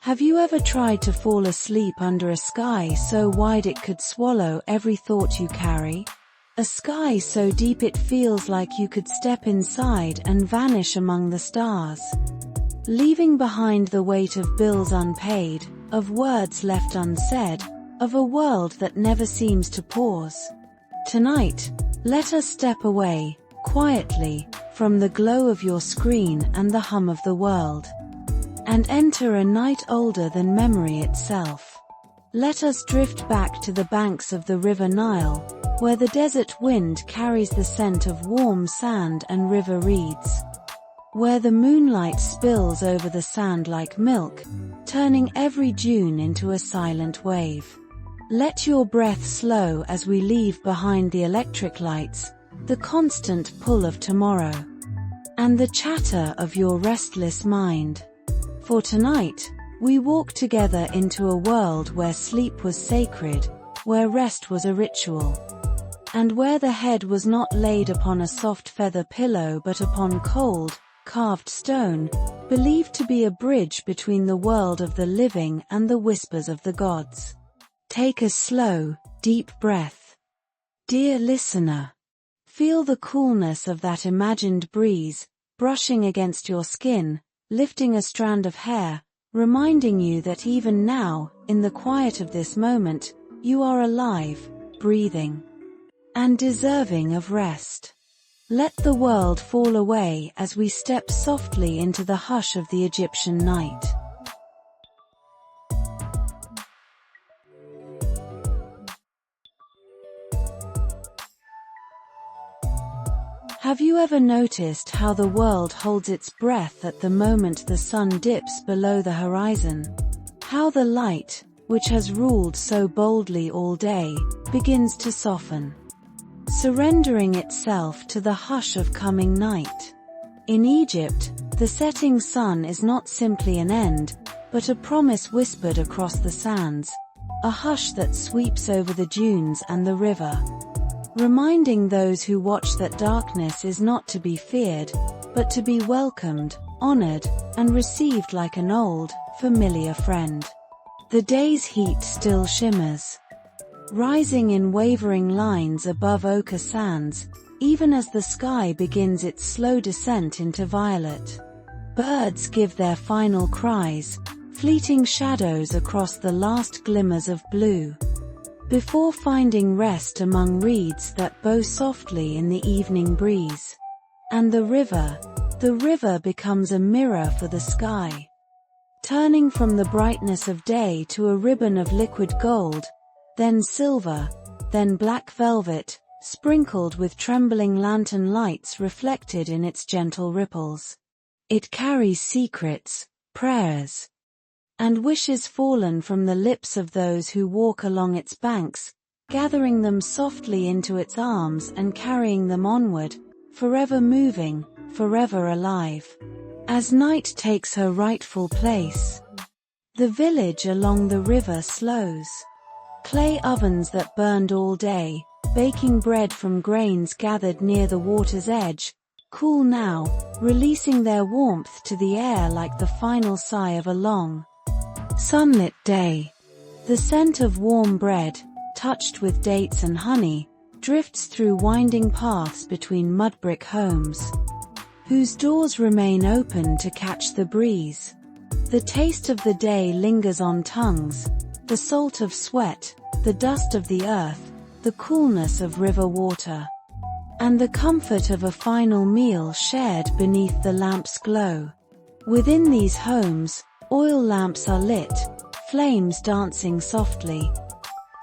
Have you ever tried to fall asleep under a sky so wide it could swallow every thought you carry? A sky so deep it feels like you could step inside and vanish among the stars, leaving behind the weight of bills unpaid, of words left unsaid, of a world that never seems to pause. Tonight, let us step away, quietly, from the glow of your screen and the hum of the world, and enter a night older than memory itself. Let us drift back to the banks of the river Nile, where the desert wind carries the scent of warm sand and river reeds, where the moonlight spills over the sand like milk, turning every dune into a silent wave. Let your breath slow as we leave behind the electric lights, the constant pull of tomorrow, and the chatter of your restless mind. For tonight, we walk together into a world where sleep was sacred, where rest was a ritual, and where the head was not laid upon a soft feather pillow but upon cold, carved stone, believed to be a bridge between the world of the living and the whispers of the gods. Take a slow, deep breath. Dear listener, feel the coolness of that imagined breeze, brushing against your skin, lifting a strand of hair, reminding you that even now, in the quiet of this moment, you are alive, breathing, and deserving of rest. Let the world fall away as we step softly into the hush of the Egyptian night. Have you ever noticed how the world holds its breath at the moment the sun dips below the horizon? How the light, which has ruled so boldly all day, begins to soften, surrendering itself to the hush of coming night. In Egypt, the setting sun is not simply an end, but a promise whispered across the sands, a hush that sweeps over the dunes and the river, reminding those who watch that darkness is not to be feared, but to be welcomed, honored, and received like an old, familiar friend. The day's heat still shimmers, rising in wavering lines above ochre sands, even as the sky begins its slow descent into violet. Birds give their final cries, fleeting shadows across the last glimmers of blue, before finding rest among reeds that bow softly in the evening breeze. And the river becomes a mirror for the sky, turning from the brightness of day to a ribbon of liquid gold, then silver, then black velvet, sprinkled with trembling lantern lights reflected in its gentle ripples. It carries secrets, prayers, and wishes fallen from the lips of those who walk along its banks, gathering them softly into its arms and carrying them onward, forever moving, forever alive. As night takes her rightful place, the village along the river slows. Clay ovens that burned all day, baking bread from grains gathered near the water's edge, cool now, releasing their warmth to the air like the final sigh of a long, sunlit day. The scent of warm bread, touched with dates and honey, drifts through winding paths between mud-brick homes, whose doors remain open to catch the breeze. The taste of the day lingers on tongues, the salt of sweat, the dust of the earth, the coolness of river water, and the comfort of a final meal shared beneath the lamp's glow. Within these homes, oil lamps are lit, flames dancing softly,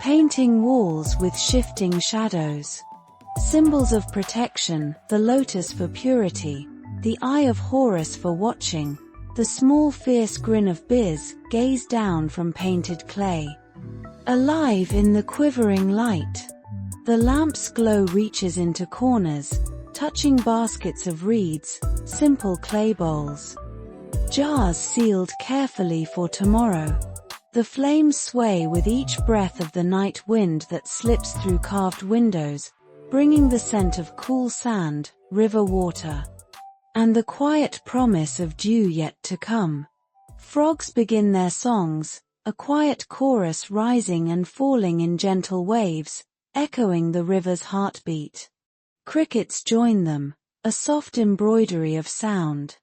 painting walls with shifting shadows. Symbols of protection, the lotus for purity, the eye of Horus for watching, the small fierce grin of Biz, gaze down from painted clay. Alive in the quivering light, the lamp's glow reaches into corners, touching baskets of reeds, simple clay bowls, jars sealed carefully for tomorrow. The flames sway with each breath of the night wind that slips through carved windows, bringing the scent of cool sand, river water, and the quiet promise of dew yet to come. Frogs begin their songs, a quiet chorus rising and falling in gentle waves, echoing the river's heartbeat. Crickets join them, a soft embroidery of sound.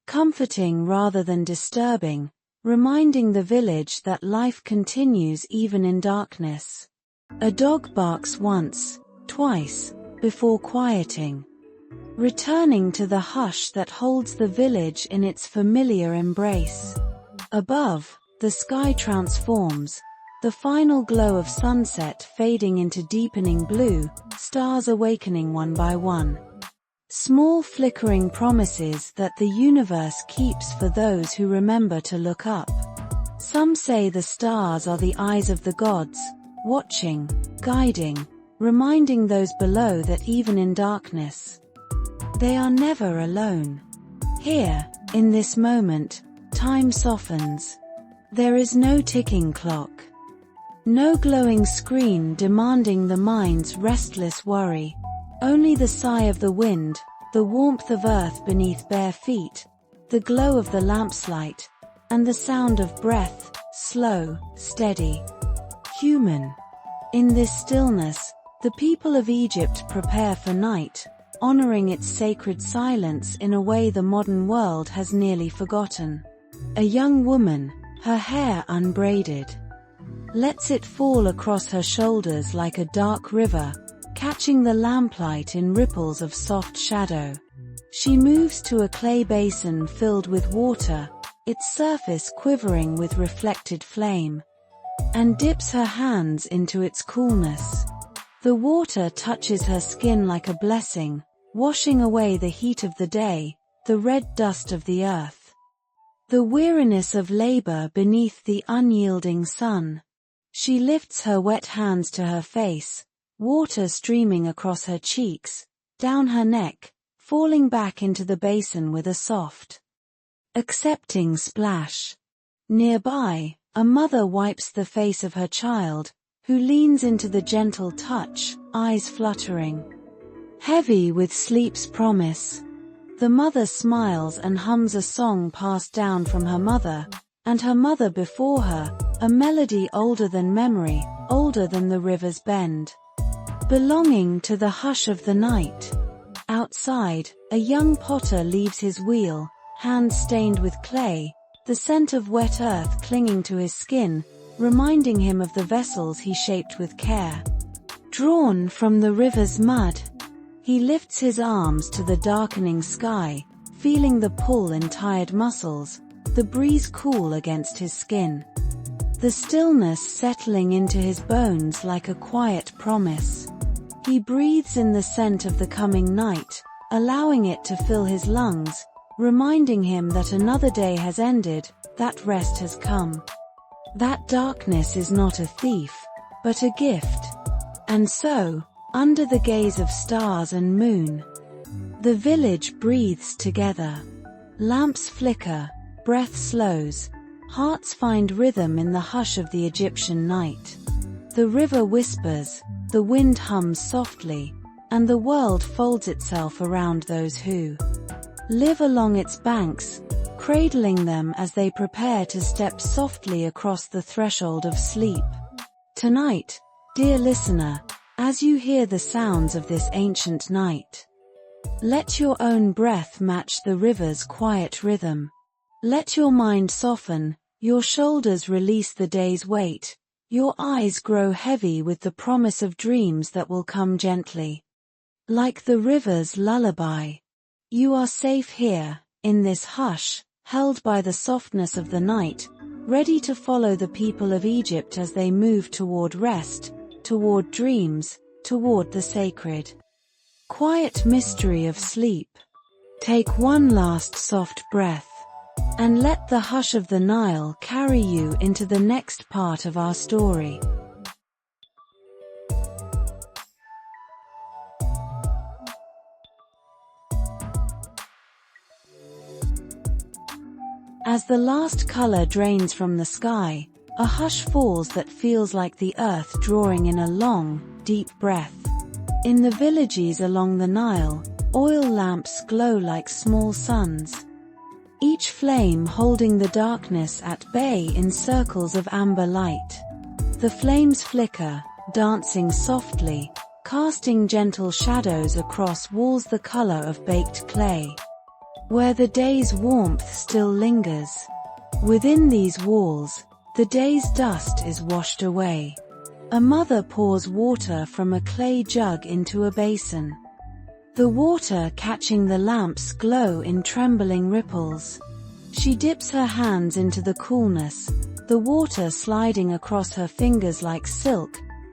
Comforting rather than disturbing, reminding the village that life continues even in darkness. A dog barks once, twice, before quieting, returning to the hush that holds the village in its familiar embrace. Above, the sky transforms, the final glow of sunset fading into deepening blue, stars awakening one by one. Small flickering promises that the universe keeps for those who remember to look up. Some say the stars are the eyes of the gods, watching, guiding, reminding those below that even in darkness, they are never alone. Here, in this moment, time softens. There is no ticking clock. No glowing screen demanding the mind's restless worry. Only the sigh of the wind, the warmth of earth beneath bare feet, the glow of the lamp's light, and the sound of breath, slow, steady, human. In this stillness, the people of Egypt prepare for night, honoring its sacred silence in a way the modern world has nearly forgotten. A young woman, her hair unbraided, lets it fall across her shoulders like a dark river, catching the lamplight in ripples of soft shadow. She moves to a clay basin filled with water, its surface quivering with reflected flame, and dips her hands into its coolness. The water touches her skin like a blessing, washing away the heat of the day, the red dust of the earth, the weariness of labor beneath the unyielding sun. She lifts her wet hands to her face, water streaming across her cheeks, down her neck, falling back into the basin with a soft, accepting splash. Nearby, a mother wipes the face of her child, who leans into the gentle touch, eyes fluttering, heavy with sleep's promise. The mother smiles and hums a song passed down from her mother, and her mother before her, a melody older than memory, older than the river's bend, belonging to the hush of the night. Outside, a young potter leaves his wheel, hands stained with clay, the scent of wet earth clinging to his skin, reminding him of the vessels he shaped with care. Drawn from the river's mud, he lifts his arms to the darkening sky, feeling the pull in tired muscles, the breeze cool against his skin, the stillness settling into his bones like a quiet promise. He breathes in the scent of the coming night, allowing it to fill his lungs, reminding him that another day has ended, that rest has come. That darkness is not a thief, but a gift. And so, under the gaze of stars and moon, the village breathes together. Lamps flicker, breath slows, hearts find rhythm in the hush of the Egyptian night. The river whispers, the wind hums softly, and the world folds itself around those who live along its banks, cradling them as they prepare to step softly across the threshold of sleep. Tonight, dear listener, as you hear the sounds of this ancient night, let your own breath match the river's quiet rhythm. Let your mind soften, your shoulders release the day's weight, your eyes grow heavy with the promise of dreams that will come gently, like the river's lullaby. You are safe here, in this hush, held by the softness of the night, ready to follow the people of Egypt as they move toward rest, toward dreams, toward the sacred, quiet mystery of sleep. Take one last soft breath, and let the hush of the Nile carry you into the next part of our story. As the last color drains from the sky, a hush falls that feels like the earth drawing in a long, deep breath. In the villages along the Nile, oil lamps glow like small suns, each flame holding the darkness at bay in circles of amber light. The flames flicker, dancing softly, casting gentle shadows across walls the color of baked clay, where the day's warmth still lingers. Within these walls, the day's dust is washed away. A mother pours water from a clay jug into a basin, the water catching the lamp's glow in trembling ripples. She dips her hands into the coolness, the water sliding across her fingers like silk,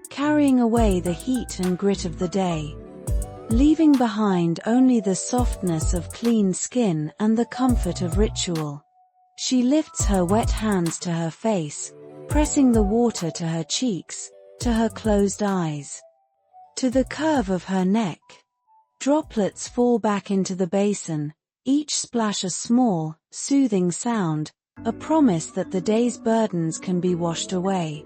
carrying away the heat and grit of the day, leaving behind only the softness of clean skin and the comfort of ritual. She lifts her wet hands to her face, pressing the water to her cheeks, to her closed eyes, to the curve of her neck. Droplets fall back into the basin, each splash a small, soothing sound, a promise that the day's burdens can be washed away,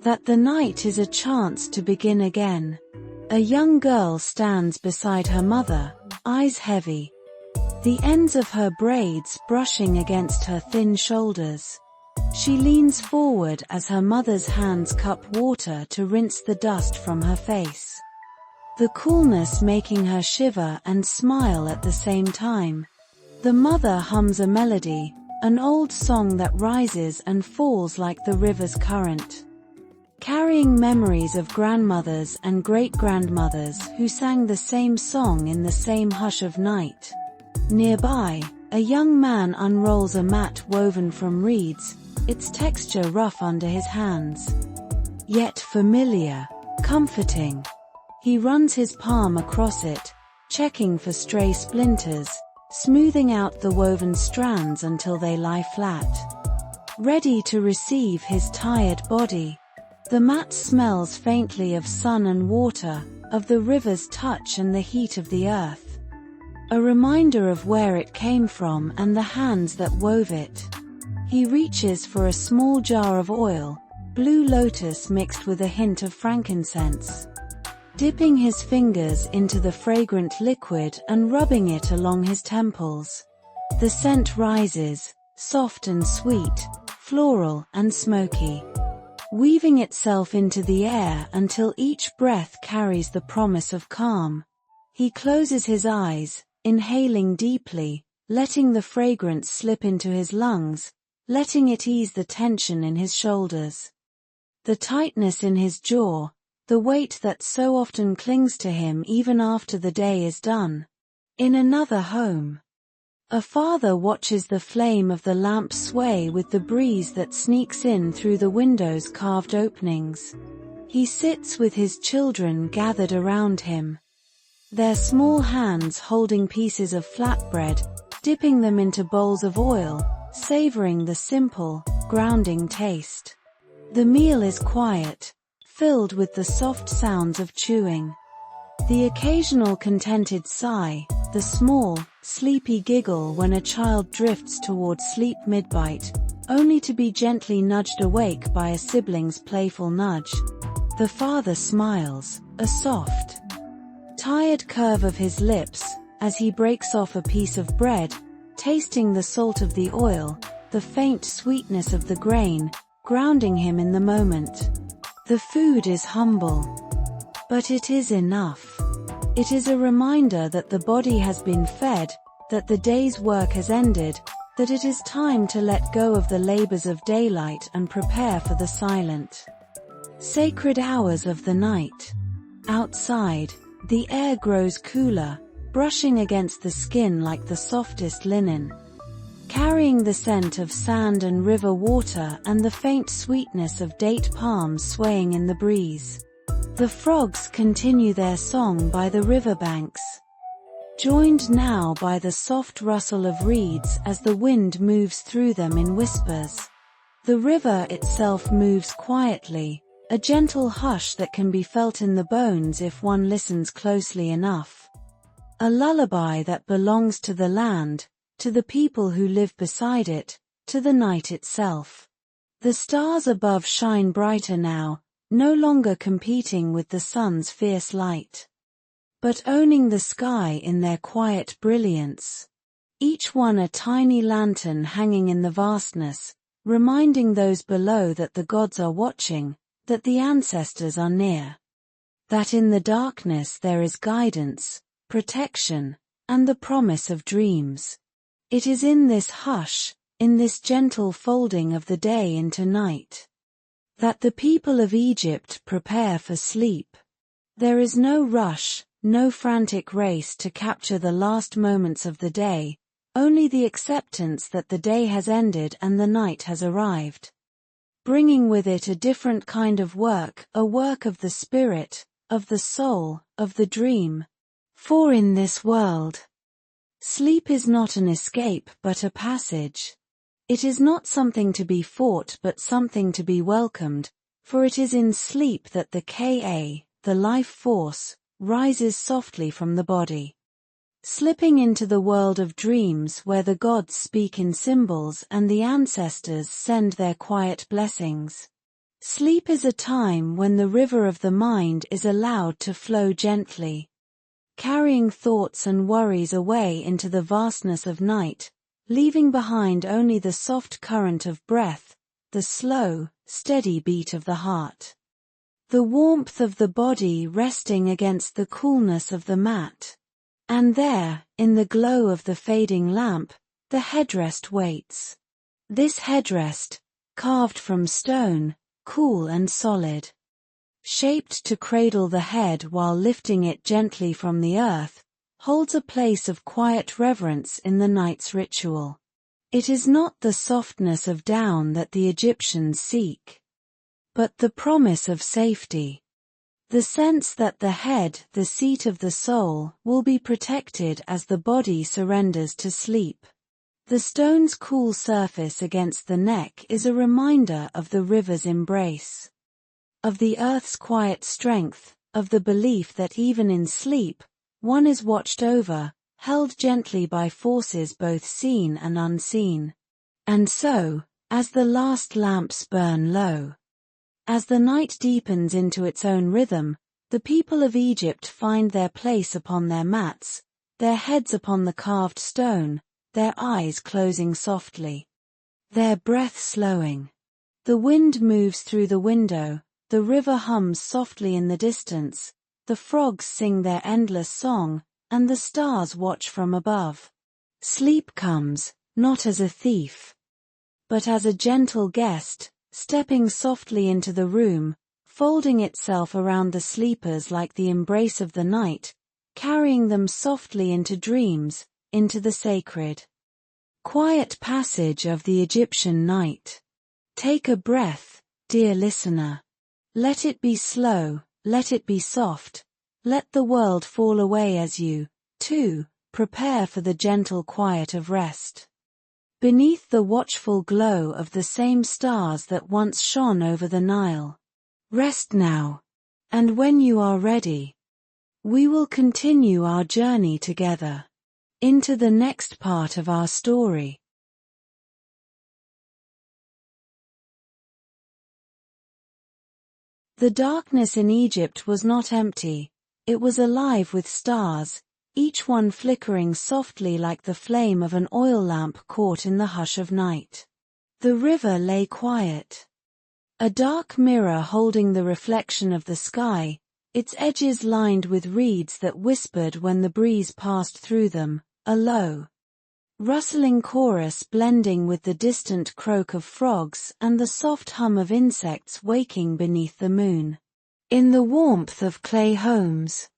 that the night is a chance to begin again. A young girl stands beside her mother, eyes heavy, the ends of her braids brushing against her thin shoulders. She leans forward as her mother's hands cup water to rinse the dust from her face, the coolness making her shiver and smile at the same time. The mother hums a melody, an old song that rises and falls like the river's current, carrying memories of grandmothers and great-grandmothers who sang the same song in the same hush of night. Nearby, a young man unrolls a mat woven from reeds, its texture rough under his hands, yet familiar, comforting. He runs his palm across it, checking for stray splinters, smoothing out the woven strands until they lie flat, ready to receive his tired body. The mat smells faintly of sun and water, of the river's touch and the heat of the earth, a reminder of where it came from and the hands that wove it. He reaches for a small jar of oil, blue lotus mixed with a hint of frankincense, dipping his fingers into the fragrant liquid and rubbing it along his temples. The scent rises, soft and sweet, floral and smoky, weaving itself into the air until each breath carries the promise of calm. He closes his eyes, inhaling deeply, letting the fragrance slip into his lungs, letting it ease the tension in his shoulders, the tightness in his jaw, the weight that so often clings to him even after the day is done. In another home, a father watches the flame of the lamp sway with the breeze that sneaks in through the window's carved openings. He sits with his children gathered around him, their small hands holding pieces of flatbread, dipping them into bowls of oil, savoring the simple, grounding taste. The meal is quiet, filled with the soft sounds of chewing, the occasional contented sigh, the small, sleepy giggle when a child drifts toward sleep mid-bite, only to be gently nudged awake by a sibling's playful nudge. The father smiles, a soft, tired curve of his lips, as he breaks off a piece of bread, tasting the salt of the oil, the faint sweetness of the grain, grounding him in the moment. The food is humble, but it is enough. It is a reminder that the body has been fed, that the day's work has ended, that it is time to let go of the labors of daylight and prepare for the silent, sacred hours of the night. Outside, the air grows cooler, brushing against the skin like the softest linen, carrying the scent of sand and river water and the faint sweetness of date palms swaying in the breeze. The frogs continue their song by the riverbanks, joined now by the soft rustle of reeds as the wind moves through them in whispers. The river itself moves quietly, a gentle hush that can be felt in the bones if one listens closely enough. A lullaby that belongs to the land, to the people who live beside it, to the night itself. The stars above shine brighter now, no longer competing with the sun's fierce light, but owning the sky in their quiet brilliance. each one a tiny lantern hanging in the vastness, reminding those below that the gods are watching, that the ancestors are near. That in the darkness there is guidance, protection, and the promise of dreams. It is in this hush, in this gentle folding of the day into night, that the people of Egypt prepare for sleep. There is no rush, no frantic race to capture the last moments of the day, only the acceptance that the day has ended and the night has arrived, bringing with it a different kind of work, a work of the spirit, of the soul, of the dream. For in this world, sleep is not an escape but a passage. It is not something to be fought but something to be welcomed, for it is in sleep that the life force, rises softly from the body. Slipping into the world of dreams where the gods speak in symbols and the ancestors send their quiet blessings. Sleep is a time when the river of the mind is allowed to flow gently, carrying thoughts and worries away into the vastness of night, leaving behind only the soft current of breath, the slow, steady beat of the heart. The warmth of the body resting against the coolness of the mat. And there, in the glow of the fading lamp, the headrest waits. This headrest, carved from stone, cool and solid, shaped to cradle the head while lifting it gently from the earth, holds a place of quiet reverence in the night's ritual. It is not the softness of down that the Egyptians seek, but the promise of safety. The sense that the head, the seat of the soul, will be protected as the body surrenders to sleep. The stone's cool surface against the neck is a reminder of the river's embrace, of the earth's quiet strength, of the belief that even in sleep, one is watched over, held gently by forces both seen and unseen. And so, as the last lamps burn low, as the night deepens into its own rhythm, the people of Egypt find their place upon their mats, their heads upon the carved stone, their eyes closing softly, their breath slowing. The wind moves through the window, the river hums softly in the distance, the frogs sing their endless song, and the stars watch from above. Sleep comes, not as a thief, but as a gentle guest, stepping softly into the room, folding itself around the sleepers like the embrace of the night, carrying them softly into dreams, into the sacred, quiet passage of the Egyptian night. Take a breath, dear listener. Let it be slow, let it be soft, let the world fall away as you, too, prepare for the gentle quiet of rest. Beneath the watchful glow of the same stars that once shone over the Nile. Rest now, and when you are ready, we will continue our journey together into the next part of our story. The darkness in Egypt was not empty, it was alive with stars, each one flickering softly like the flame of an oil lamp caught in the hush of night. The river lay quiet, a dark mirror holding the reflection of the sky, its edges lined with reeds that whispered when the breeze passed through them, a low, rustling chorus blending with the distant croak of frogs and the soft hum of insects waking beneath the moon. In the warmth of clay homes,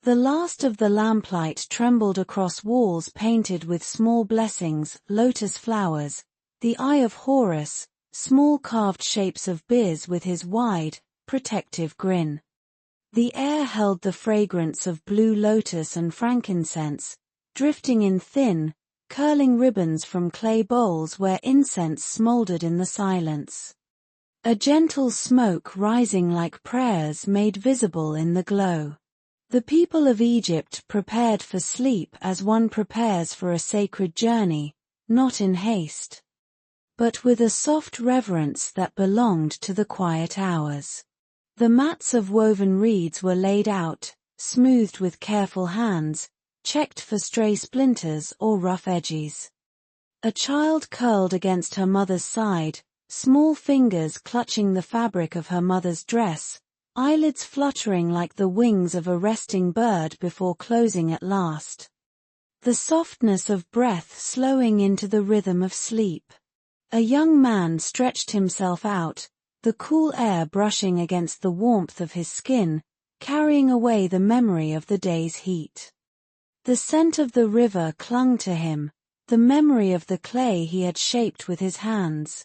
the last of the lamplight trembled across walls painted with small blessings, lotus flowers, the eye of Horus, small carved shapes of Biz with his wide, protective grin. The air held the fragrance of blue lotus and frankincense, drifting in thin, curling ribbons from clay bowls where incense smoldered in the silence. A gentle smoke rising like prayers made visible in the glow. The people of Egypt prepared for sleep as one prepares for a sacred journey, not in haste, but with a soft reverence that belonged to the quiet hours. The mats of woven reeds were laid out, smoothed with careful hands, checked for stray splinters or rough edges. A child curled against her mother's side, small fingers clutching the fabric of her mother's dress, eyelids fluttering like the wings of a resting bird before closing at last. The softness of breath slowing into the rhythm of sleep. A young man stretched himself out, the cool air brushing against the warmth of his skin, carrying away the memory of the day's heat. The scent of the river clung to him, the memory of the clay he had shaped with his hands.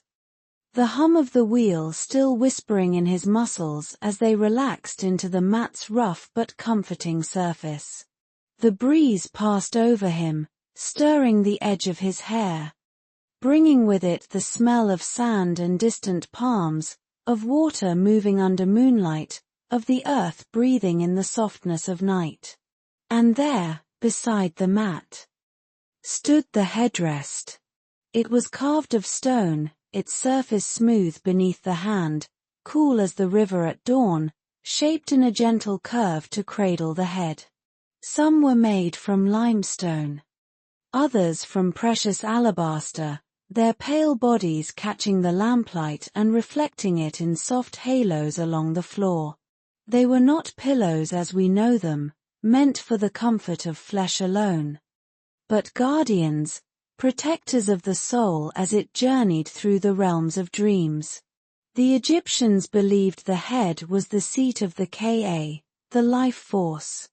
The hum of the wheel still whispering in his muscles as they relaxed into the mat's rough but comforting surface. The breeze passed over him, stirring the edge of his hair, bringing with it the smell of sand and distant palms, of water moving under moonlight, of the earth breathing in the softness of night. And there, beside the mat, stood the headrest. It was carved of stone, its surface smooth beneath the hand, cool as the river at dawn, shaped in a gentle curve to cradle the head. Some were made from limestone, others from precious alabaster, their pale bodies catching the lamplight and reflecting it in soft halos along the floor. They were not pillows as we know them, meant for the comfort of flesh alone, but guardians, protectors of the soul as it journeyed through the realms of dreams. The Egyptians believed the head was the seat of the Ka, the life force,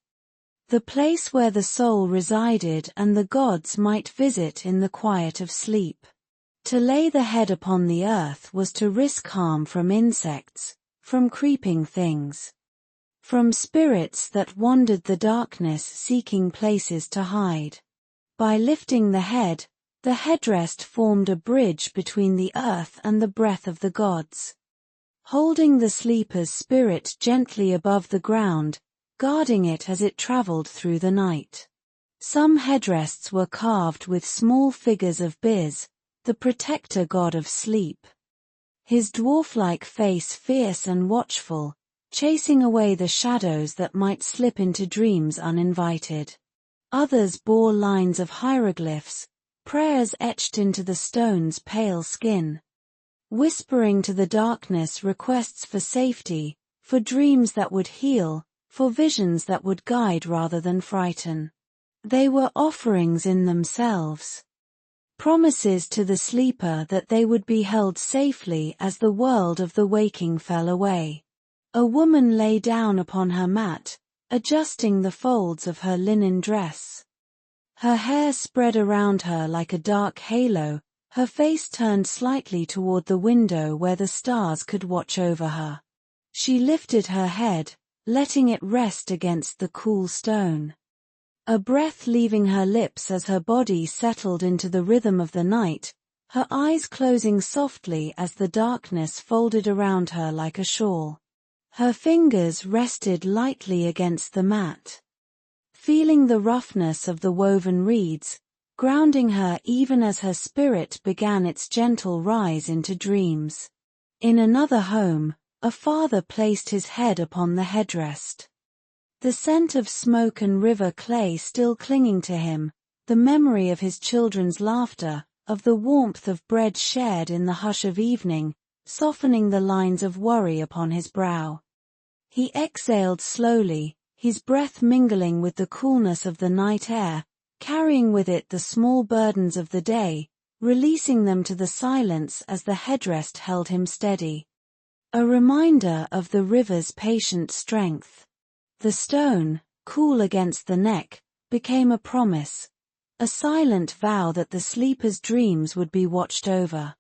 the place where the soul resided and the gods might visit in the quiet of sleep. To lay the head upon the earth was to risk harm from insects, from creeping things, from spirits that wandered the darkness seeking places to hide. By lifting the headrest formed a bridge between the earth and the breath of the gods, holding the sleeper's spirit gently above the ground, guarding it as it traveled through the night. Some headrests were carved with small figures of Biz, the protector god of sleep, his dwarf-like face fierce and watchful, chasing away the shadows that might slip into dreams uninvited. Others bore lines of hieroglyphs, prayers etched into the stone's pale skin, whispering to the darkness requests for safety, for dreams that would heal, for visions that would guide rather than frighten. They were offerings in themselves, promises to the sleeper that they would be held safely as the world of the waking fell away. A woman lay down upon her mat, adjusting the folds of her linen dress. Her hair spread around her like a dark halo, her face turned slightly toward the window where the stars could watch over her. She lifted her head, letting it rest against the cool stone, a breath leaving her lips as her body settled into the rhythm of the night, her eyes closing softly as the darkness folded around her like a shawl. Her fingers rested lightly against the mat, feeling the roughness of the woven reeds, grounding her even as her spirit began its gentle rise into dreams. In another home, a father placed his head upon the headrest, the scent of smoke and river clay still clinging to him, the memory of his children's laughter, of the warmth of bread shared in the hush of evening, softening the lines of worry upon his brow. He exhaled slowly, his breath mingling with the coolness of the night air, carrying with it the small burdens of the day, releasing them to the silence as the headrest held him steady. A reminder of the river's patient strength. The stone, cool against the neck, became a promise, a silent vow that the sleeper's dreams would be watched over,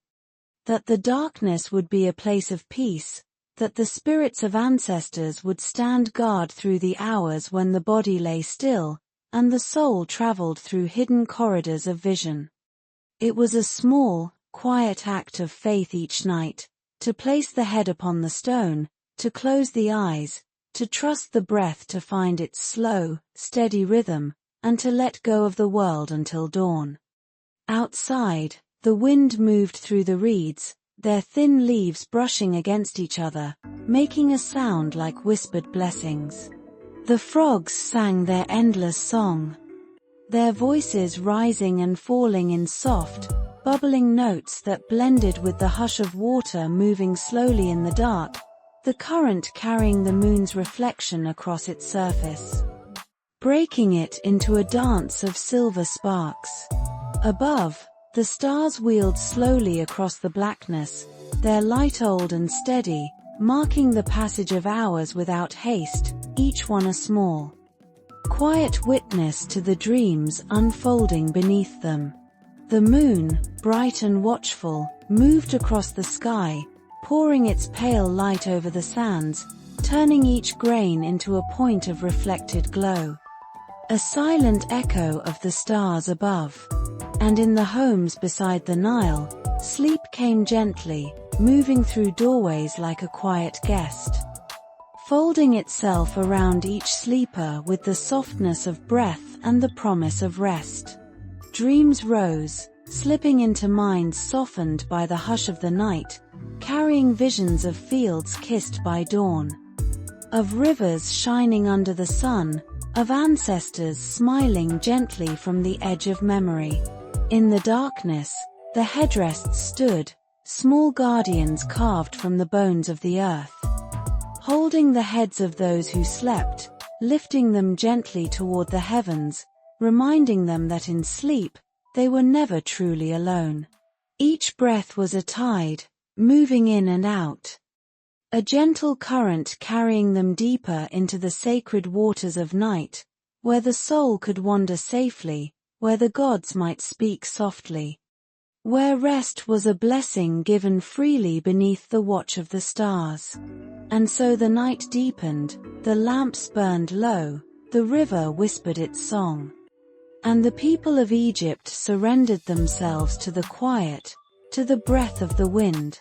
that the darkness would be a place of peace, that the spirits of ancestors would stand guard through the hours when the body lay still, and the soul traveled through hidden corridors of vision. It was a small, quiet act of faith each night, to place the head upon the stone, to close the eyes, to trust the breath to find its slow, steady rhythm, and to let go of the world until dawn. Outside, the wind moved through the reeds, their thin leaves brushing against each other, making a sound like whispered blessings. The frogs sang their endless song, their voices rising and falling in soft, bubbling notes that blended with the hush of water moving slowly in the dark, the current carrying the moon's reflection across its surface, breaking it into a dance of silver sparks. Above, the stars wheeled slowly across the blackness, their light old and steady, marking the passage of hours without haste, each one a small, quiet witness to the dreams unfolding beneath them. The moon, bright and watchful, moved across the sky, pouring its pale light over the sands, turning each grain into a point of reflected glow, a silent echo of the stars above. And in the homes beside the Nile, sleep came gently, moving through doorways like a quiet guest, folding itself around each sleeper with the softness of breath and the promise of rest. Dreams rose, slipping into minds softened by the hush of the night, carrying visions of fields kissed by dawn, of rivers shining under the sun, of ancestors smiling gently from the edge of memory. In the darkness, the headrests stood, small guardians carved from the bones of the earth, holding the heads of those who slept, lifting them gently toward the heavens, reminding them that in sleep, they were never truly alone. Each breath was a tide, moving in and out, a gentle current carrying them deeper into the sacred waters of night, where the soul could wander safely, where the gods might speak softly, where rest was a blessing given freely beneath the watch of the stars. And so the night deepened, the lamps burned low, the river whispered its song, and the people of Egypt surrendered themselves to the quiet, to the breath of the wind,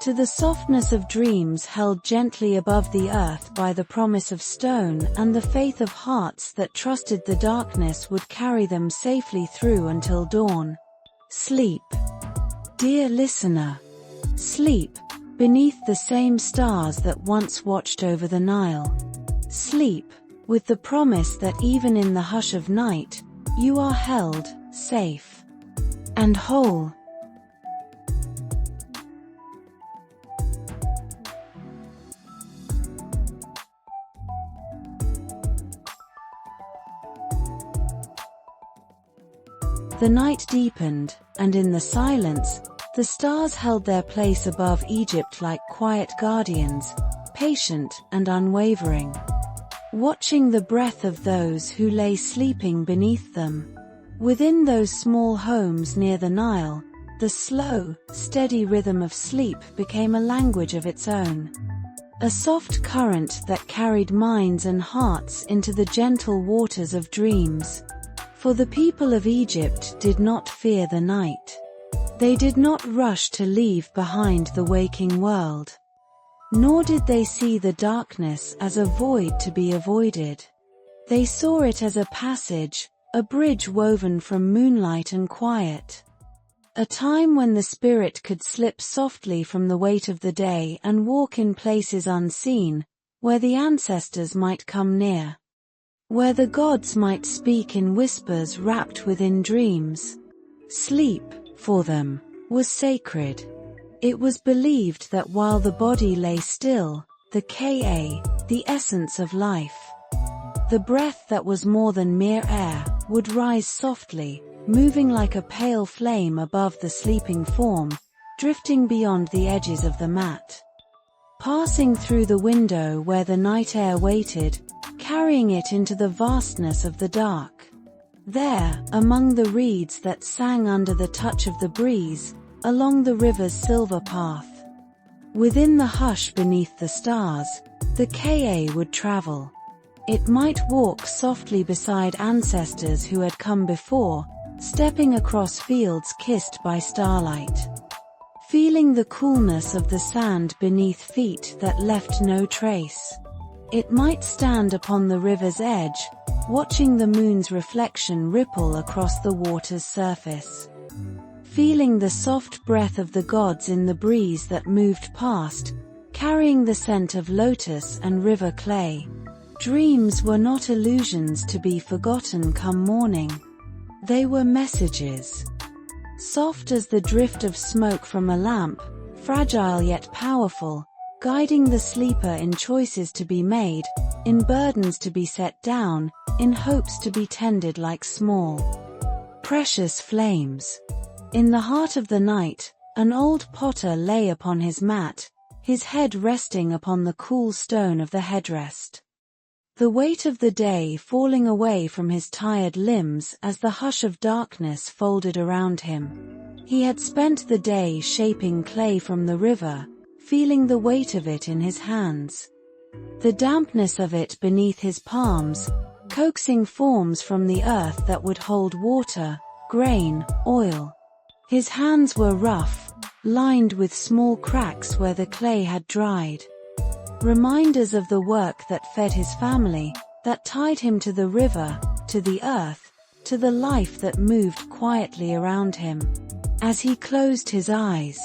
to the softness of dreams held gently above the earth by the promise of stone and the faith of hearts that trusted the darkness would carry them safely through until dawn. Sleep, dear listener. Sleep, beneath the same stars that once watched over the Nile. Sleep, with the promise that even in the hush of night, you are held, safe, and whole. The night deepened, and in the silence, the stars held their place above Egypt like quiet guardians, patient and unwavering, watching the breath of those who lay sleeping beneath them. Within those small homes near the Nile, the slow, steady rhythm of sleep became a language of its own, a soft current that carried minds and hearts into the gentle waters of dreams. For the people of Egypt did not fear the night. They did not rush to leave behind the waking world. Nor did they see the darkness as a void to be avoided. They saw it as a passage, a bridge woven from moonlight and quiet. A time when the spirit could slip softly from the weight of the day and walk in places unseen, where the ancestors might come near, where the gods might speak in whispers wrapped within dreams. Sleep, for them, was sacred. It was believed that while the body lay still, the essence of life, the breath that was more than mere air, would rise softly, moving like a pale flame above the sleeping form, drifting beyond the edges of the mat, passing through the window where the night air waited, carrying it into the vastness of the dark. There, among the reeds that sang under the touch of the breeze, along the river's silver path, within the hush beneath the stars, the Ka would travel. It might walk softly beside ancestors who had come before, stepping across fields kissed by starlight, feeling the coolness of the sand beneath feet that left no trace. It might stand upon the river's edge, watching the moon's reflection ripple across the water's surface, feeling the soft breath of the gods in the breeze that moved past, carrying the scent of lotus and river clay. Dreams were not illusions to be forgotten come morning. They were messages. Soft as the drift of smoke from a lamp, fragile yet powerful, guiding the sleeper in choices to be made, in burdens to be set down, in hopes to be tended like small, precious flames. In the heart of the night, an old potter lay upon his mat, his head resting upon the cool stone of the headrest. The weight of the day falling away from his tired limbs as the hush of darkness folded around him. He had spent the day shaping clay from the river, feeling the weight of it in his hands, the dampness of it beneath his palms, coaxing forms from the earth that would hold water, grain, oil. His hands were rough, lined with small cracks where the clay had dried. Reminders of the work that fed his family, that tied him to the river, to the earth, to the life that moved quietly around him. As he closed his eyes,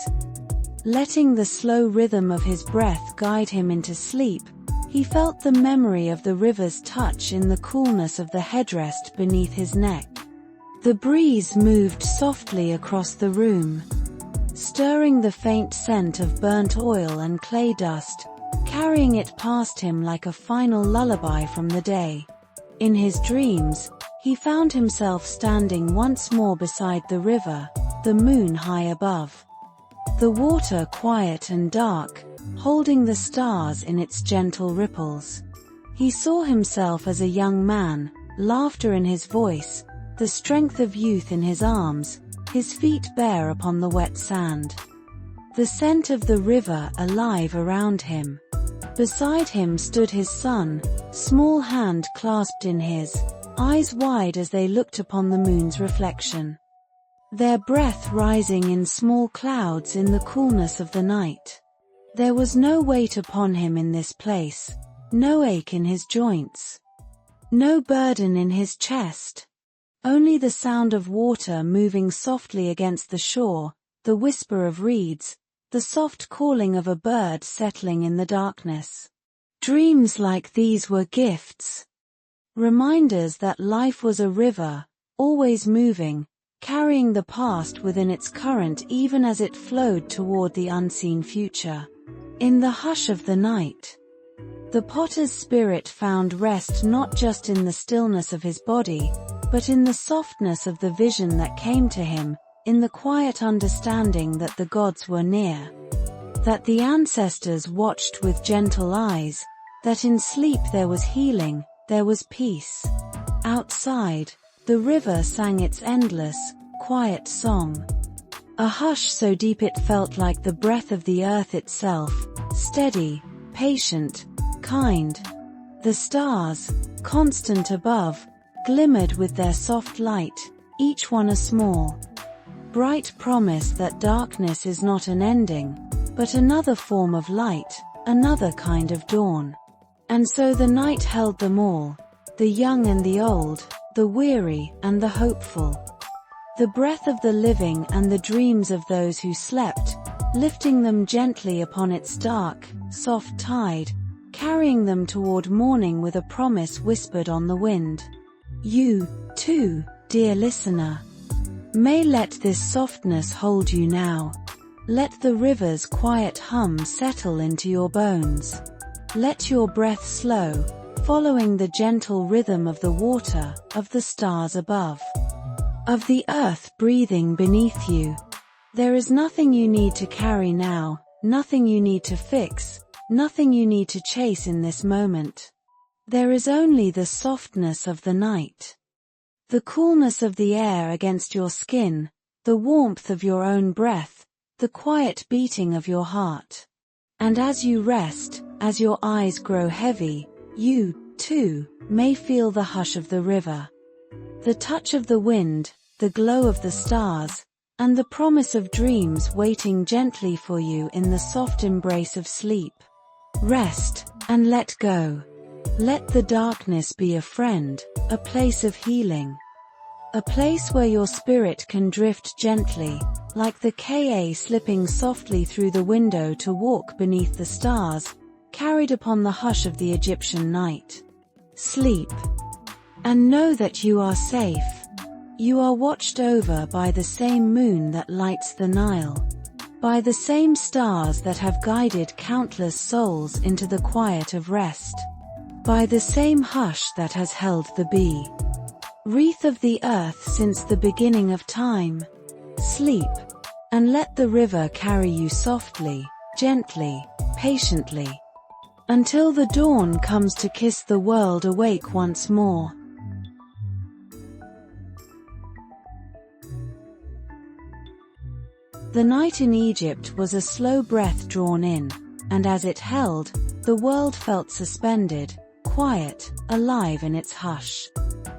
letting the slow rhythm of his breath guide him into sleep, he felt the memory of the river's touch in the coolness of the headrest beneath his neck. The breeze moved softly across the room, stirring the faint scent of burnt oil and clay dust, carrying it past him like a final lullaby from the day. In his dreams, he found himself standing once more beside the river, the moon high above, the water quiet and dark, holding the stars in its gentle ripples. He saw himself as a young man, laughter in his voice, the strength of youth in his arms, his feet bare upon the wet sand. The scent of the river alive around him. Beside him stood his son, small hand clasped in his, eyes wide as they looked upon the moon's reflection, their breath rising in small clouds in the coolness of the night. There was no weight upon him in this place, no ache in his joints, no burden in his chest. Only the sound of water moving softly against the shore, the whisper of reeds, the soft calling of a bird settling in the darkness. Dreams like these were gifts. Reminders that life was a river, always moving, carrying the past within its current even as it flowed toward the unseen future. In the hush of the night, the potter's spirit found rest not just in the stillness of his body, but in the softness of the vision that came to him, in the quiet understanding that the gods were near, that the ancestors watched with gentle eyes, that in sleep there was healing, there was peace. Outside, the river sang its endless, quiet song. A hush so deep it felt like the breath of the earth itself, steady, patient, kind. The stars, constant above, glimmered with their soft light, each one a small, bright promise that darkness is not an ending, but another form of light, another kind of dawn. And so the night held them all, the young and the old, the weary and the hopeful, the breath of the living and the dreams of those who slept, lifting them gently upon its dark, soft tide, carrying them toward morning with a promise whispered on the wind. You, too, dear listener, may let this softness hold you now. Let the river's quiet hum settle into your bones. Let your breath slow, following the gentle rhythm of the water, of the stars above, of the earth breathing beneath you. There is nothing you need to carry now, nothing you need to fix, nothing you need to chase in this moment. There is only the softness of the night, the coolness of the air against your skin, the warmth of your own breath, the quiet beating of your heart. And as you rest, as your eyes grow heavy, you, too, may feel the hush of the river, the touch of the wind, the glow of the stars, and the promise of dreams waiting gently for you in the soft embrace of sleep. Rest, and let go. Let the darkness be a friend, a place of healing. A place where your spirit can drift gently, like the Ka slipping softly through the window to walk beneath the stars, carried upon the hush of the Egyptian night. Sleep. And know that you are safe. You are watched over by the same moon that lights the Nile, by the same stars that have guided countless souls into the quiet of rest, by the same hush that has held the bee wreath of the earth since the beginning of time. Sleep, and let the river carry you softly, gently, patiently, until the dawn comes to kiss the world awake once more. The night in Egypt was a slow breath drawn in, and as it held, the world felt suspended, quiet, alive in its hush.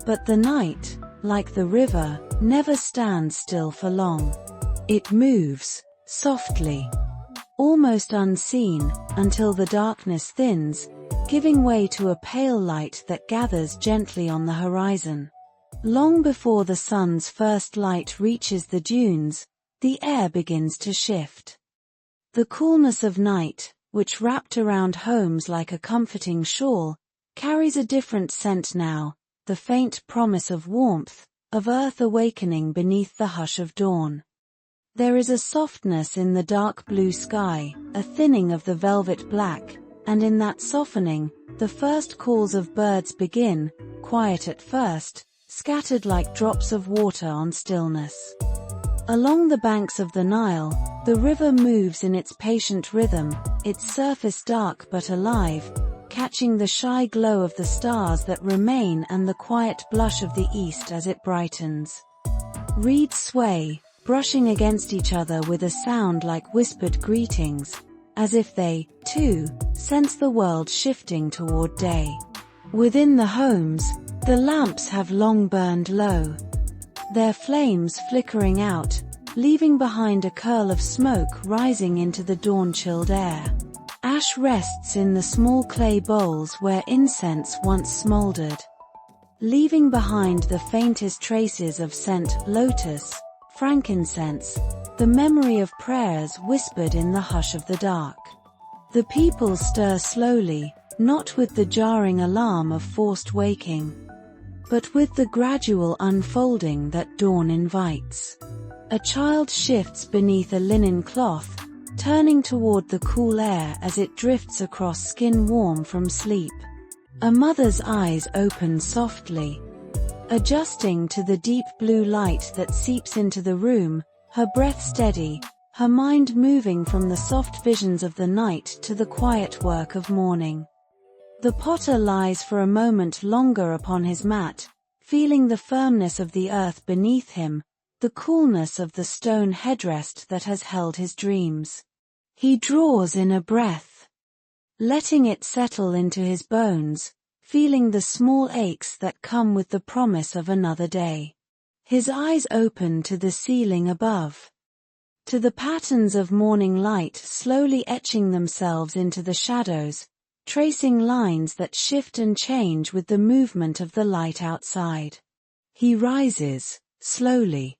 But the night, like the river, never stands still for long. It moves, softly, almost unseen, until the darkness thins, giving way to a pale light that gathers gently on the horizon. Long before the sun's first light reaches the dunes, the air begins to shift. The coolness of night, which wrapped around homes like a comforting shawl, carries a different scent now, the faint promise of warmth, of earth awakening beneath the hush of dawn. There is a softness in the dark blue sky, a thinning of the velvet black, and in that softening, the first calls of birds begin, quiet at first, scattered like drops of water on stillness. Along the banks of the Nile, the river moves in its patient rhythm, its surface dark but alive, catching the shy glow of the stars that remain and the quiet blush of the east as it brightens. Reeds sway, brushing against each other with a sound like whispered greetings, as if they, too, sense the world shifting toward day. Within the homes, the lamps have long burned low, their flames flickering out, leaving behind a curl of smoke rising into the dawn-chilled air. Ash rests in the small clay bowls where incense once smoldered, leaving behind the faintest traces of scent, lotus, frankincense, the memory of prayers whispered in the hush of the dark. The people stir slowly, not with the jarring alarm of forced waking, but with the gradual unfolding that dawn invites. A child shifts beneath a linen cloth, turning toward the cool air as it drifts across skin warm from sleep. A mother's eyes open softly, adjusting to the deep blue light that seeps into the room, her breath steady, her mind moving from the soft visions of the night to the quiet work of morning. The potter lies for a moment longer upon his mat, feeling the firmness of the earth beneath him, the coolness of the stone headrest that has held his dreams. He draws in a breath, letting it settle into his bones, feeling the small aches that come with the promise of another day. His eyes open to the ceiling above, to the patterns of morning light slowly etching themselves into the shadows, tracing lines that shift and change with the movement of the light outside. He rises, slowly,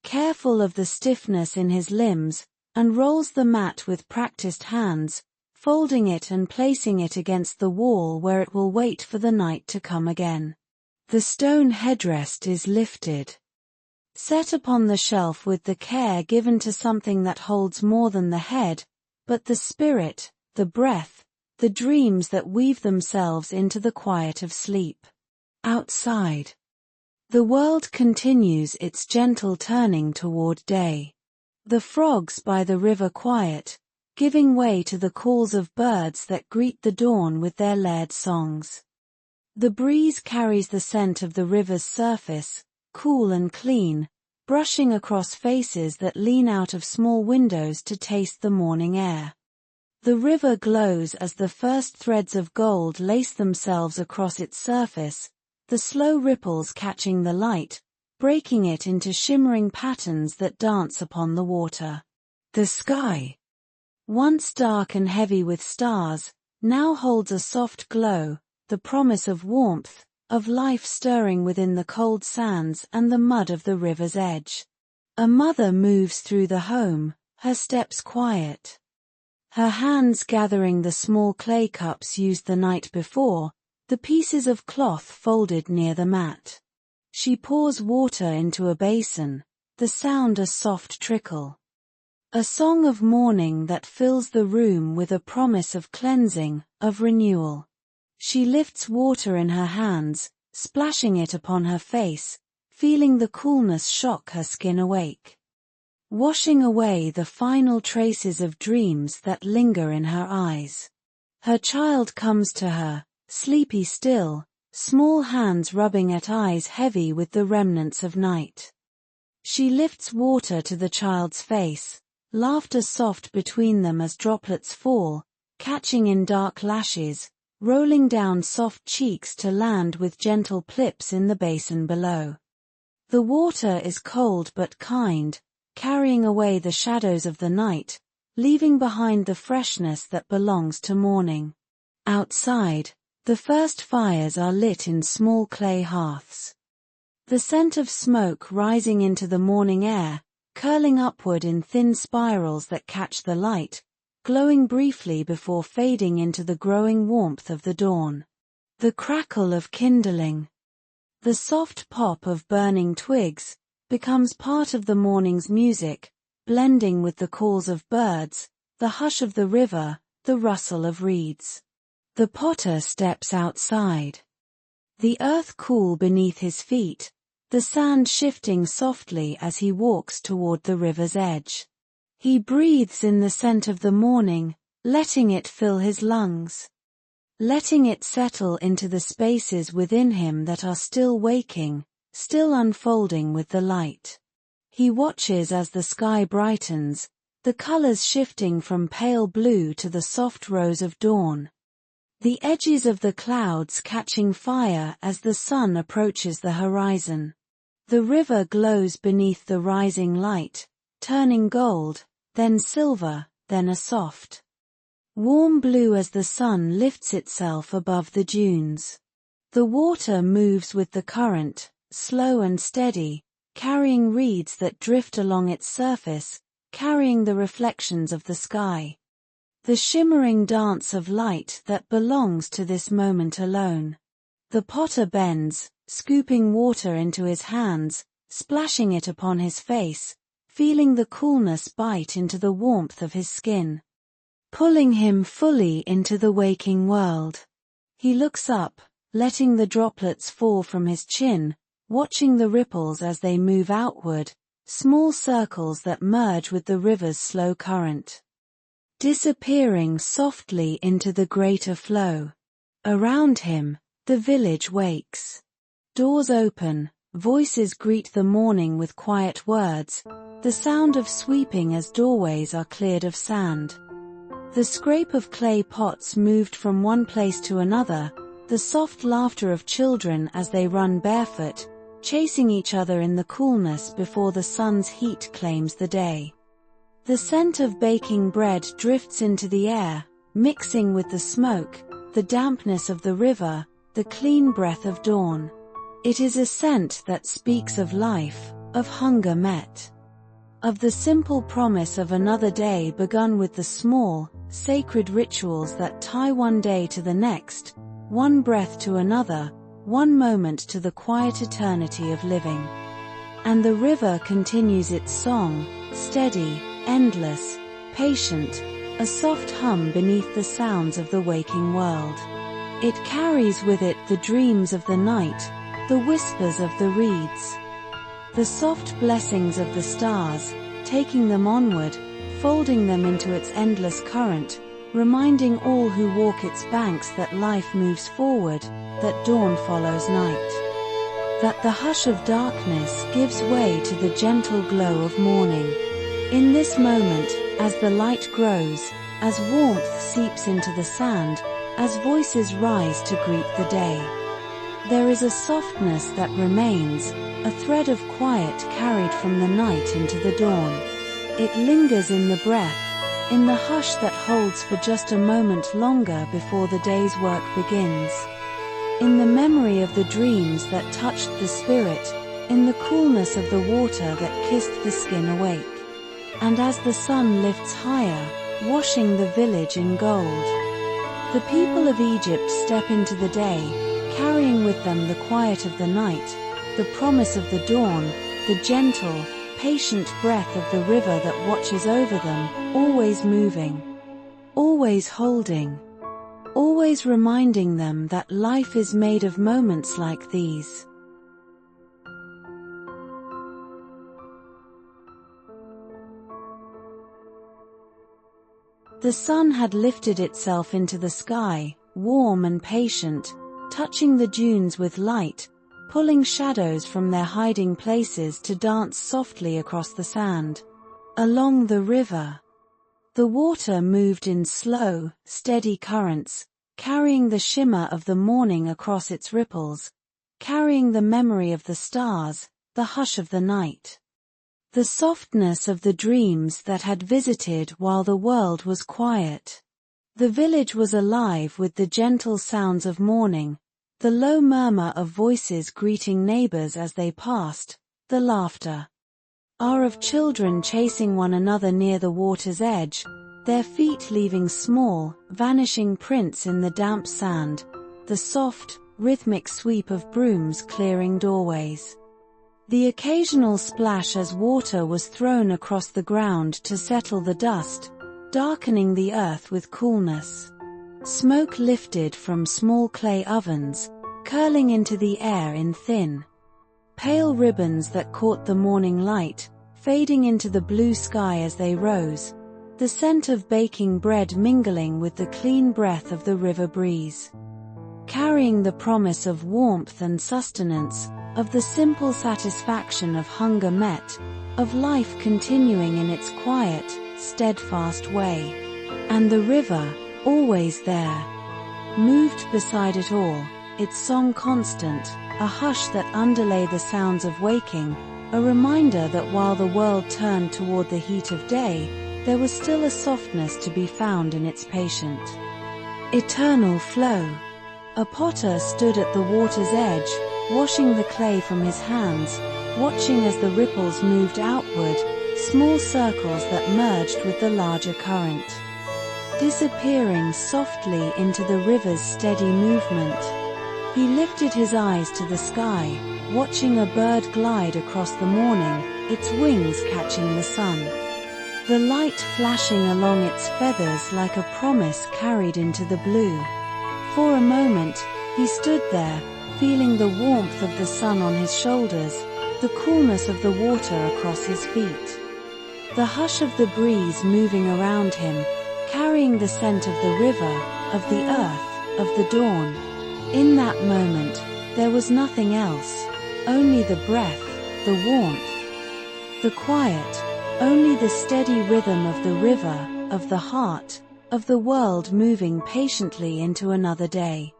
careful of the stiffness in his limbs, and rolls the mat with practiced hands, folding it and placing it against the wall where it will wait for the night to come again. The stone headrest is lifted, set upon the shelf with the care given to something that holds more than the head, but the spirit, the breath, the dreams that weave themselves into the quiet of sleep. Outside, the world continues its gentle turning toward day. The frogs by the river quiet, giving way to the calls of birds that greet the dawn with their layered songs. The breeze carries the scent of the river's surface, cool and clean, brushing across faces that lean out of small windows to taste the morning air. The river glows as the first threads of gold lace themselves across its surface, the slow ripples catching the light, breaking it into shimmering patterns that dance upon the water. The sky, once dark and heavy with stars, now holds a soft glow, the promise of warmth, of life stirring within the cold sands and the mud of the river's edge. A mother moves through the home, her steps quiet, her hands gathering the small clay cups used the night before, the pieces of cloth folded near the mat. She pours water into a basin, the sound a soft trickle. A song of morning that fills the room with a promise of cleansing, of renewal. She lifts water in her hands, splashing it upon her face, feeling the coolness shock her skin awake. Washing away the final traces of dreams that linger in her eyes. Her child comes to her, sleepy still, small hands rubbing at eyes heavy with the remnants of night. She lifts water to the child's face, laughter soft between them as droplets fall, catching in dark lashes, rolling down soft cheeks to land with gentle plips in the basin below. The water is cold but kind, carrying away the shadows of the night, leaving behind the freshness that belongs to morning. Outside, the first fires are lit in small clay hearths. The scent of smoke rising into the morning air, curling upward in thin spirals that catch the light, glowing briefly before fading into the growing warmth of the dawn. The crackle of kindling. The soft pop of burning twigs becomes part of the morning's music, blending with the calls of birds, the hush of the river, the rustle of reeds. The potter steps outside. The earth cool beneath his feet, the sand shifting softly as he walks toward the river's edge. He breathes in the scent of the morning, letting it fill his lungs. Letting it settle into the spaces within him that are still waking, still unfolding with the light. He watches as the sky brightens, the colors shifting from pale blue to the soft rose of dawn. The edges of the clouds catching fire as the sun approaches the horizon. The river glows beneath the rising light, turning gold, then silver, then a soft, warm blue as the sun lifts itself above the dunes. The water moves with the current, slow and steady, carrying reeds that drift along its surface, carrying the reflections of the sky. The shimmering dance of light that belongs to this moment alone. The potter bends, scooping water into his hands, splashing it upon his face, feeling the coolness bite into the warmth of his skin. Pulling him fully into the waking world. He looks up, letting the droplets fall from his chin, watching the ripples as they move outward, small circles that merge with the river's slow current. Disappearing softly into the greater flow. Around him, the village wakes. Doors open, voices greet the morning with quiet words, the sound of sweeping as doorways are cleared of sand. The scrape of clay pots moved from one place to another, the soft laughter of children as they run barefoot, chasing each other in the coolness before the sun's heat claims the day. The scent of baking bread drifts into the air, mixing with the smoke, the dampness of the river, the clean breath of dawn. It is a scent that speaks of life, of hunger met. Of the simple promise of another day begun with the small, sacred rituals that tie one day to the next, one breath to another, one moment to the quiet eternity of living. And the river continues its song, steady, endless, patient, a soft hum beneath the sounds of the waking world. It carries with it the dreams of the night, the whispers of the reeds, the soft blessings of the stars, taking them onward, folding them into its endless current, reminding all who walk its banks that life moves forward, that dawn follows night, that the hush of darkness gives way to the gentle glow of morning. In this moment, as the light grows, as warmth seeps into the sand, as voices rise to greet the day, there is a softness that remains, a thread of quiet carried from the night into the dawn. It lingers in the breath, in the hush that holds for just a moment longer before the day's work begins. In the memory of the dreams that touched the spirit, in the coolness of the water that kissed the skin awake. And as the sun lifts higher, washing the village in gold, The people of Egypt step into the day, carrying with them the quiet of the night, the promise of the dawn, the gentle, patient breath of the river that watches over them, always moving, always holding, always reminding them that life is made of moments like these. The sun had lifted itself into the sky, warm and patient, touching the dunes with light, pulling shadows from their hiding places to dance softly across the sand. Along the river, the water moved in slow, steady currents, carrying the shimmer of the morning across its ripples, carrying the memory of the stars, the hush of the night, the softness of the dreams that had visited while the world was quiet. The village was alive with the gentle sounds of morning, the low murmur of voices greeting neighbors as they passed, the laughter of children chasing one another near the water's edge, their feet leaving small, vanishing prints in the damp sand, the soft, rhythmic sweep of brooms clearing doorways. The occasional splash as water was thrown across the ground to settle the dust, darkening the earth with coolness. Smoke lifted from small clay ovens, curling into the air in thin, pale ribbons that caught the morning light, fading into the blue sky as they rose, the scent of baking bread mingling with the clean breath of the river breeze, carrying the promise of warmth and sustenance, of the simple satisfaction of hunger met, of life continuing in its quiet, steadfast way. And the river, always there, moved beside it all, its song constant, a hush that underlay the sounds of waking, a reminder that while the world turned toward the heat of day, there was still a softness to be found in its patient, eternal flow. A potter stood at the water's edge, washing the clay from his hands, watching as the ripples moved outward, small circles that merged with the larger current, disappearing softly into the river's steady movement. He lifted his eyes to the sky, watching a bird glide across the morning, its wings catching the sun, the light flashing along its feathers like a promise carried into the blue. For a moment, he stood there, feeling the warmth of the sun on his shoulders, the coolness of the water across his feet, the hush of the breeze moving around him, carrying the scent of the river, of the earth, of the dawn. In that moment, there was nothing else, only the breath, the warmth, the quiet, only the steady rhythm of the river, of the heart, of the world moving patiently into another day.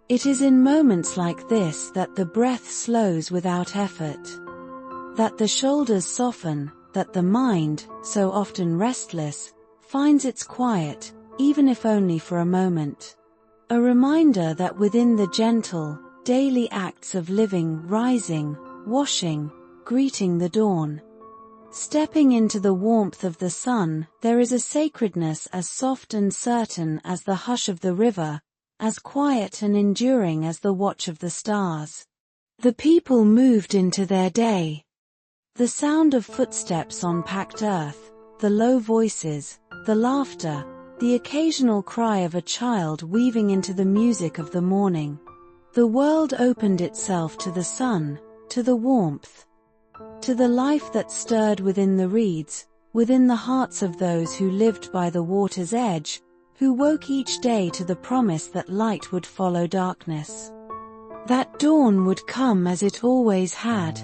It is in moments like this that the breath slows without effort, that the shoulders soften, that the mind, so often restless, finds its quiet, even if only for a moment. A reminder that within the gentle, daily acts of living, rising, washing, greeting the dawn, stepping into the warmth of the sun, there is a sacredness as soft and certain as the hush of the river, as quiet and enduring as the watch of the stars. The people moved into their day. The sound of footsteps on packed earth, the low voices, the laughter, the occasional cry of a child weaving into the music of the morning. The world opened itself to the sun, to the warmth, to the life that stirred within the reeds, within the hearts of those who lived by the water's edge, who woke each day to the promise that light would follow darkness, that dawn would come as it always had.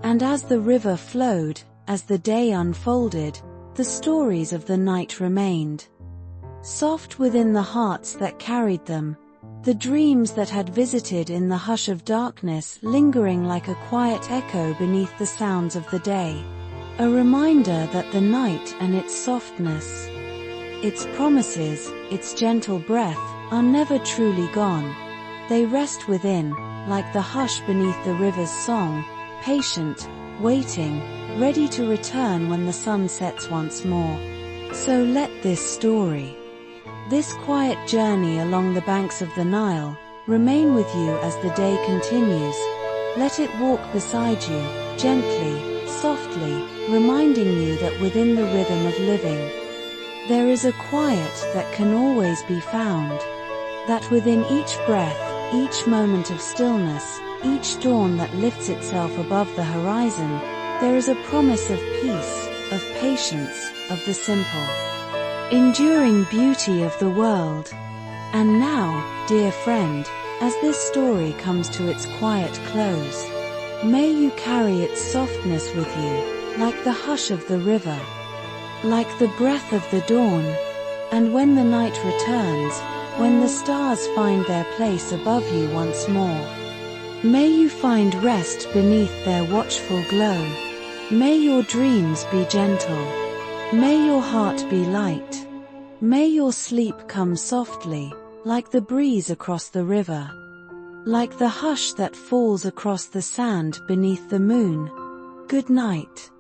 And as the river flowed, as the day unfolded, the stories of the night remained, soft within the hearts that carried them, the dreams that had visited in the hush of darkness lingering like a quiet echo beneath the sounds of the day, a reminder that the night and its softness, its promises, its gentle breath, are never truly gone. They rest within, like the hush beneath the river's song, patient, waiting, ready to return when the sun sets once more. So let this story This quiet journey along the banks of the Nile remain with you as the day continues. Let it walk beside you, gently, softly, reminding you that within the rhythm of living, there is a quiet that can always be found. That within each breath, each moment of stillness, each dawn that lifts itself above the horizon, there is a promise of peace, of patience, of the simple, enduring beauty of the world. And now, dear friend, as this story comes to its quiet close, may you carry its softness with you, like the hush of the river, like the breath of the dawn. And when the night returns, when the stars find their place above you once more, may you find rest beneath their watchful glow. May your dreams be gentle. May your heart be light. May your sleep come softly, like the breeze across the river, like the hush that falls across the sand beneath the moon. Good night.